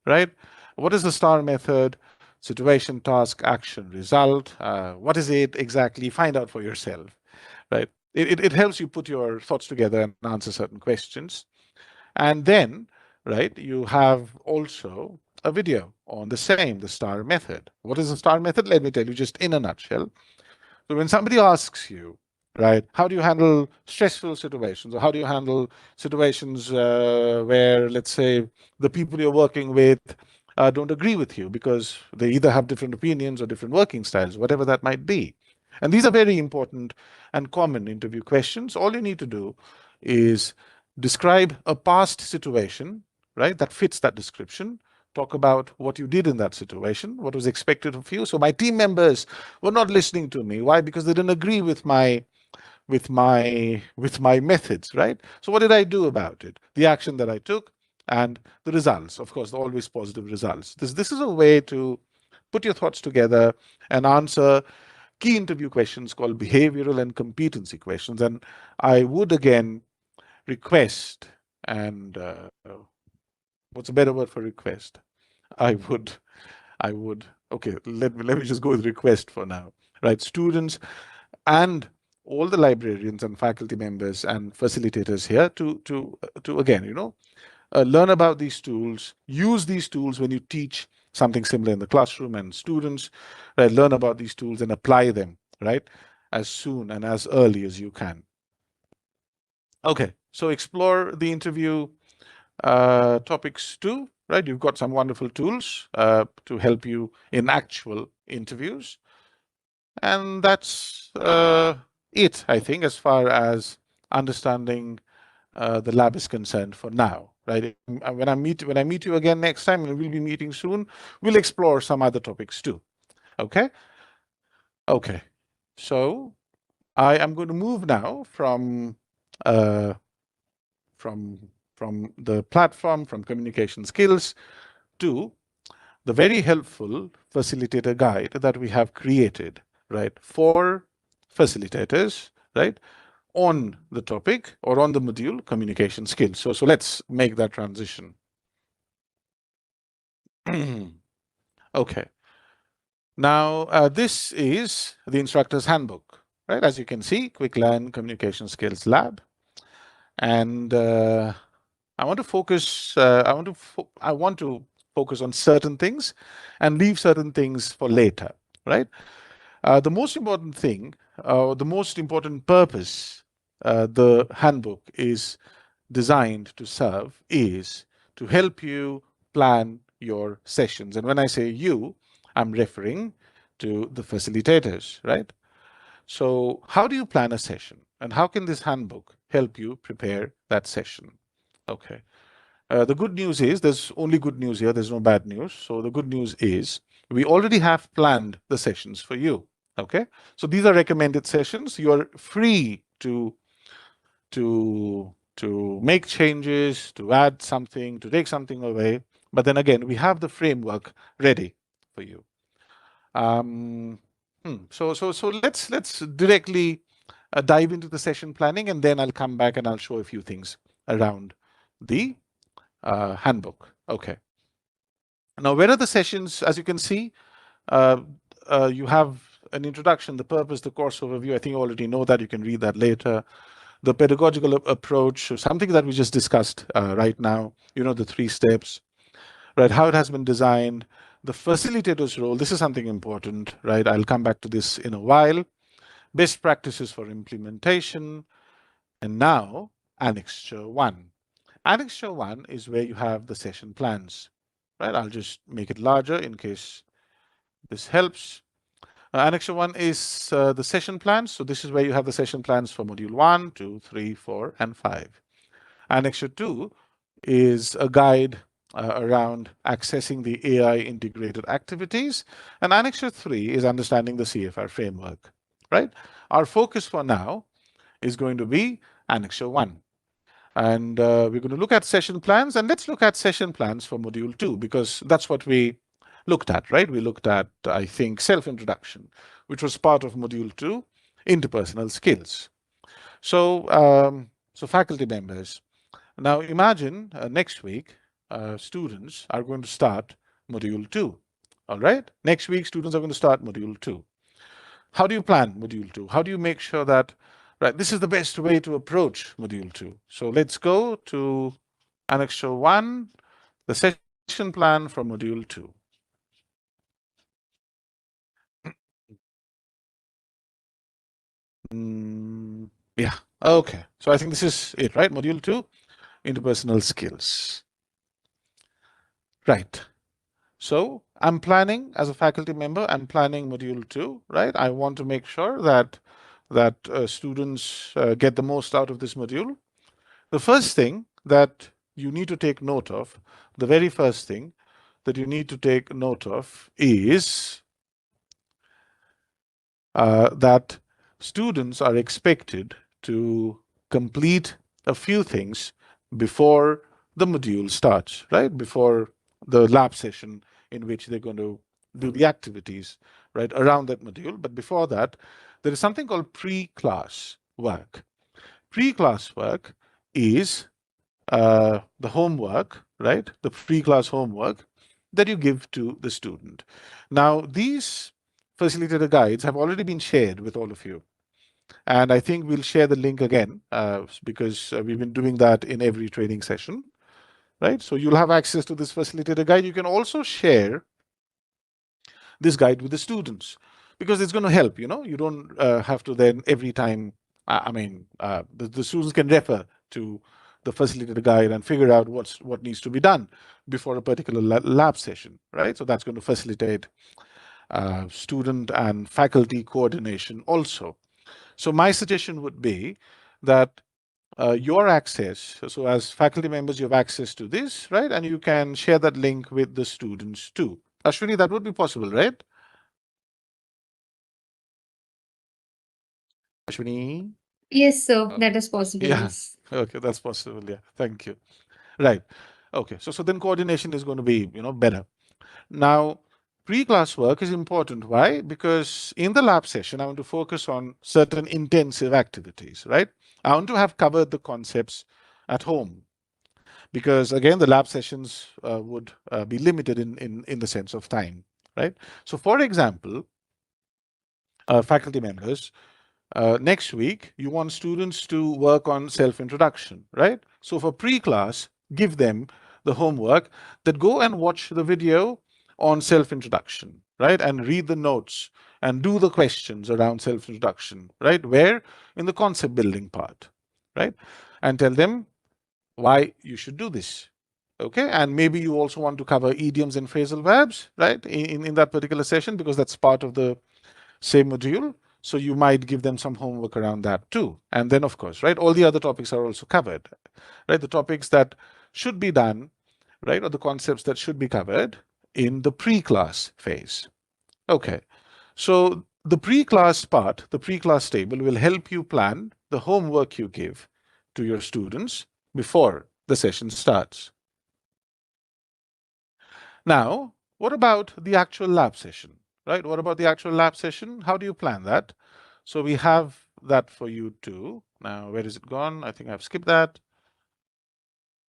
right? What is the STAR method? Situation, task, action, result. What is it exactly? Find out for yourself, right? It helps you put your thoughts together and answer certain questions. And then, right, you have also a video on the STAR method. What is the STAR method? Let me tell you just in a nutshell. So when somebody asks you, right, how do you handle stressful situations, or how do you handle situations where, let's say, the people you're working with don't agree with you because they either have different opinions or different working styles, whatever that might be. And these are very important and common interview questions. All you need to do is describe a past situation, right, that fits that description. Talk about what you did in that situation, what was expected of you. So my team members were not listening to me. Why? Because they didn't agree with my methods, right? So what did I do about it? The action that I took and the results, of course, always positive results. This is a way to put your thoughts together and answer key interview questions called behavioral and competency questions. And I would again request, and what's a better word for request? I would okay, let me just go with request for now, right? Students and all the librarians and faculty members and facilitators here to again, learn about these tools, use these tools when you teach something similar in the classroom, and students learn about these tools and apply them right? As soon and as early as you can. Okay, so explore the interview topics too, right? You've got some wonderful tools to help you in actual interviews. And that's it, I think, as far as understanding the lab is concerned for now, right? When I meet you again next time, and we'll be meeting soon, we'll explore some other topics too. Okay? Okay. So I am going to move now uh, from the platform, from communication skills to the very helpful facilitator guide that we have created, right, for facilitators, right, on the topic or on the module communication skills. So let's make that transition. Okay. Now, this is the instructor's handbook, right? As you can see, Quiklrn Communication Skills Lab. And I want to focus, I want to focus on certain things and leave certain things for later, right? The most important thing, the most important purpose the handbook is designed to serve is to help you plan your sessions. And when I say you, I'm referring to the facilitators, right? So how do you plan a session? And how can this handbook help you prepare that session? Okay. The good news is there's only good news here. There's no bad news. So the good news is we already have planned the sessions for you. Okay. So these are recommended sessions. You are free to make changes, to add something, to take something away. But then again, we have the framework ready for you. Um, so let's directly dive into the session planning, and then I'll come back and I'll show a few things around the handbook. Okay. Now, where are the sessions? As you can see, uh, you have an introduction, the purpose, the course overview. I think you already know that. You can read that later. The pedagogical approach, something that we just discussed right now, you know, the 3 steps, right? How it has been designed, the facilitator's role. This is something important, right? I'll come back to this in a while. Best practices for implementation. And now, Annexure 1. Annexure 1 is where you have the session plans, right? I'll just make it larger in case this helps. Annexure 1 is the session plans. So this is where you have the session plans for module 1, 2, 3, 4, and 5. Annexure 2 is a guide around accessing the AI integrated activities. And Annexure 3 is understanding the CFR framework, right? Our focus for now is going to be Annexure 1. And we're going to look at session plans, and let's look at session plans for module 2, because that's what we looked at, right? We looked at, I think, self-introduction, which was part of module 2, interpersonal skills. So faculty members, now imagine next week, students are going to start module 2. All right? Next week, students are going to start module 2. How do you plan module 2? How do you make sure that, right, this is the best way to approach module 2? So let's go to Annexure 1, the session plan for module 2. Yeah, okay. So I think this is it, right? Module 2, interpersonal skills. Right. So I'm planning as a faculty member, I'm planning module 2, right? I want to make sure that students get the most out of this module. The first thing that you need to take note of, the very first thing that you need to take note of is that students are expected to complete a few things before the module starts, right? Before the lab session in which they're going to do the activities, right, around that module. But before that, there is something called pre-class work. Pre-class work is the homework, right? The pre-class homework that you give to the student. Now, these facilitator guides have already been shared with all of you. And I think we'll share the link again because we've been doing that in every training session, right? So you'll have access to this facilitator guide. You can also share this guide with the students. because it's going to help. You don't have to then every time. The students can refer to the facilitator guide and figure out what needs to be done before a particular lab session, right? So that's going to facilitate student and faculty coordination also. So my suggestion would be that your access, so as faculty members, you have access to this, right? And you can share that link with the students too. Ashwini, that would be possible, right? Ashwini? Yes, sir, that is possible. Yeah. Yes. Okay, that's possible. Yeah. Thank you. Right. Okay. So then coordination is going to be, better. Now, pre-class work is important. Why? Because in the lab session, I want to focus on certain intensive activities, right? I want to have covered the concepts at home, because again, the lab sessions would be limited in the sense of time, right? So for example, faculty members, next week, you want students to work on self-introduction, right? So for pre-class, give them the homework that go and watch the video on self-introduction, right? And read the notes and do the questions around self-introduction, right? Where? In the concept building part, right? And tell them why you should do this. Okay, and maybe you also want to cover idioms and phrasal verbs, right, in that particular session, because that's part of the same module. So you might give them some homework around that too. And then, of course, right, all the other topics are also covered, right? The topics that should be done, right, or the concepts that should be covered in the pre-class phase. Okay, so the pre-class part, the pre-class table will help you plan the homework you give to your students before the session starts. Now, what about the actual lab session, right? What about the actual lab session? How do you plan that? So we have that for you too. Now, where is it gone? I think I've skipped that.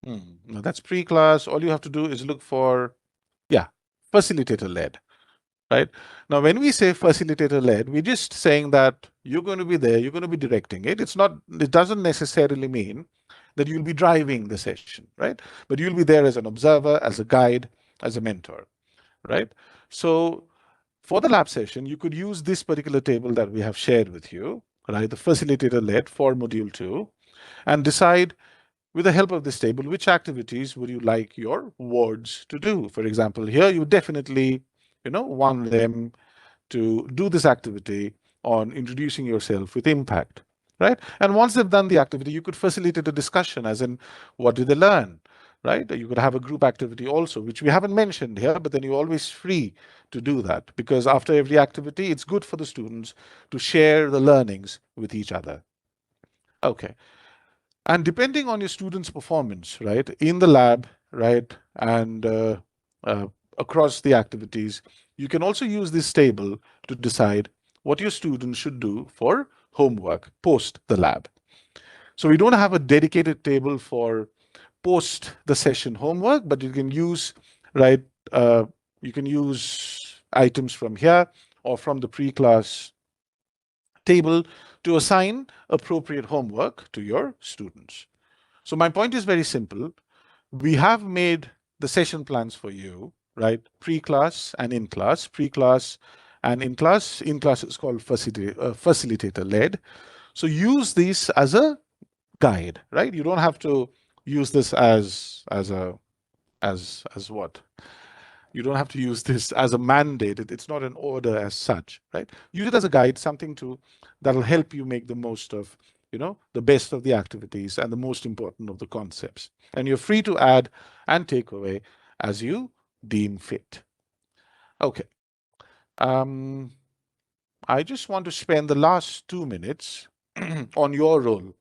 No, that's pre-class. All you have to do is look for, yeah, facilitator-led, right? Now, when we say facilitator-led, we're just saying that you're going to be there, you're going to be directing it. It doesn't necessarily mean that you'll be driving the session, right? But you'll be there as an observer, as a guide, as a mentor, right? So for the lab session, you could use this particular table that we have shared with you, right? The facilitator-led for module 2, and decide with the help of this table, which activities would you like your wards to do? For example, here you definitely, want them to do this activity on introducing yourself with impact, right? And once they've done the activity, you could facilitate a discussion, as in, what did they learn, right? You could have a group activity also, which we haven't mentioned here, but then you're always free to do that, because after every activity, it's good for the students to share the learnings with each other. Okay. And depending on your students' performance, right, in the lab, right, and uh, across the activities, you can also use this table to decide what your students should do for homework post the lab. So we don't have a dedicated table for post the session homework, but you can use, right, uh, you can use items from here or from the pre-class table to assign appropriate homework to your students. So my point is very simple. We have made the session plans for you, right? Pre-class and in-class. Pre-class and in-class. In-class is called facilitator-led. So use this as a guide, right? You don't have to use this as what? You don't have to use this as a mandate. It's not an order as such, right? Use it as a guide, something that'll help you make the most of, the best of the activities and the most important of the concepts. And you're free to add and take away as you deem fit. Okay. Um, I just want to spend the last 2 minutes on your role,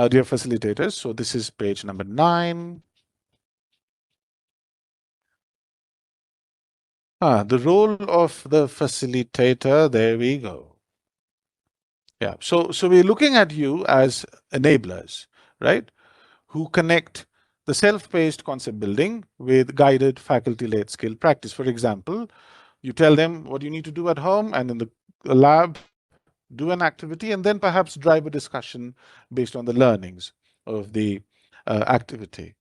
dear facilitators. So this is page number 9. The role of the facilitator, there we go. Yeah, so we're looking at you as enablers, right? Who connect the self-paced concept building with guided faculty-led skill practice. For example, you tell them what you need to do at home, and in the lab, do an activity, and then perhaps drive a discussion based on the learnings of the activity.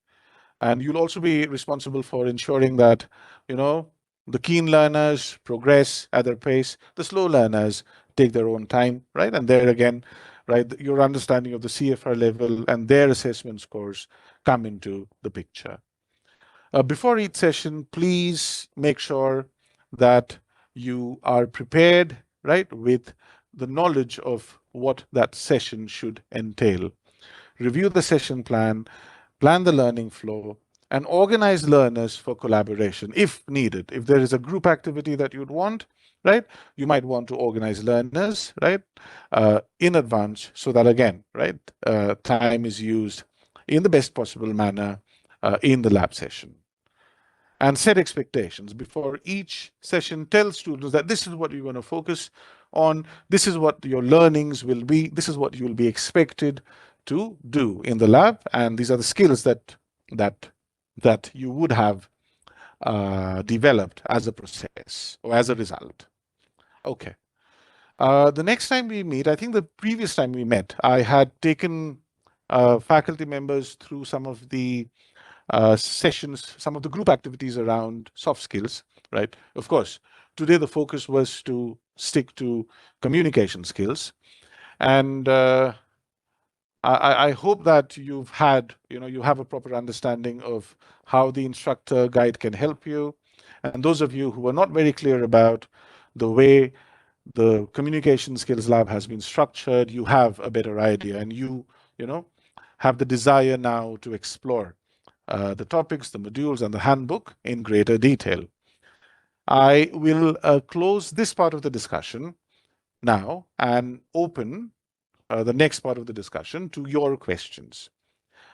And you'll also be responsible for ensuring that, The keen learners progress at their pace. The slow learners take their own time, right? And there again, right, your understanding of the CFR level and their assessment scores come into the picture. Before each session, please make sure that you are prepared, right, with the knowledge of what that session should entail. Review the session plan the learning flow, and organize learners for collaboration if needed. If there is a group activity that you'd want, right, you might want to organize learners, right, in advance so that again, right, time is used in the best possible manner in the lab session. And set expectations before each session. Tell students that this is what you're going to focus on, this is what your learnings will be, this is what you will be expected to do in the lab, and these are the skills that you would have developed as a process or as a result. Okay. The next time we meet, I think the previous time we met, I had taken faculty members through some of the sessions, some of the group activities around soft skills, right? Of course, today the focus was to stick to communication skills. And I hope that you've had, you have a proper understanding of how the instructor guide can help you. And those of you who are not very clear about the way the communication skills lab has been structured, you have a better idea, and you know, have the desire now to explore the topics, the modules, and the handbook in greater detail. I will close this part of the discussion now and open the next part of the discussion to your questions.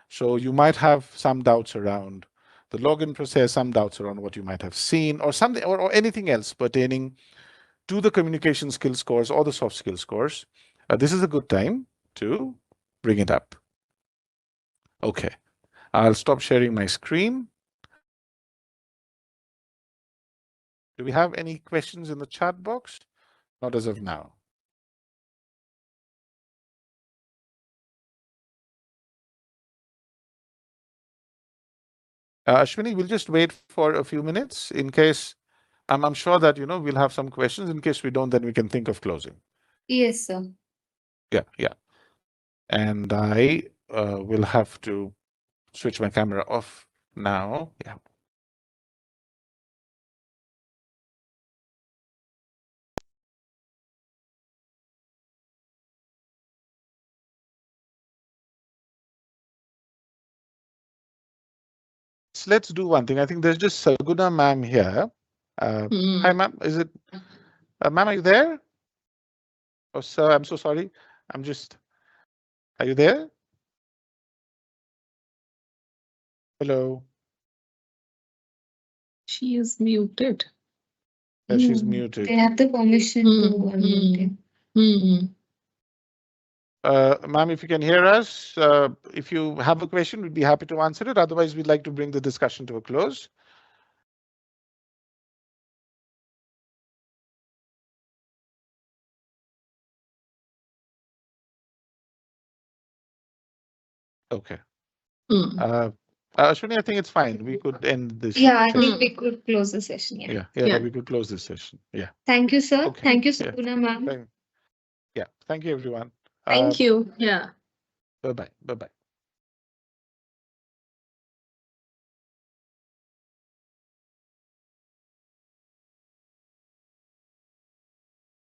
So you might have some doubts around the login process, some doubts around what you might have seen, or something, or anything else pertaining to the communication skills course or the soft skills course. This is a good time to bring it up. Okay, I'll stop sharing my screen. Do we have any questions in the chat box? Not as of now. Ashwini, we'll just wait for a few minutes in case, I'm sure that, we'll have some questions. In case we don't, then we can think of closing. Yes, sir. Yeah. And I will have to switch my camera off now. Yeah. Let's do one thing. I think there's just Saguna ma'am here. Hi, ma'am. Is it, ma'am, are you there? Oh, sir, I'm so sorry. Are you there? Hello. She is muted. Yeah, she's muted. They have the permission to unmute it. Ma'am, if you can hear us, if you have a question, we'd be happy to answer it. Otherwise, we'd like to bring the discussion to a close. Okay. Ashwini, I think it's fine. We could end this. Yeah, I session. think we could close the session. Yeah. Yeah, we could close this session. Yeah. Thank you, sir. Okay. Thank you, Yeah. Saguna ma'am. Yeah. Thank you, everyone. Thank you. Yeah. Bye-bye. Bye-bye.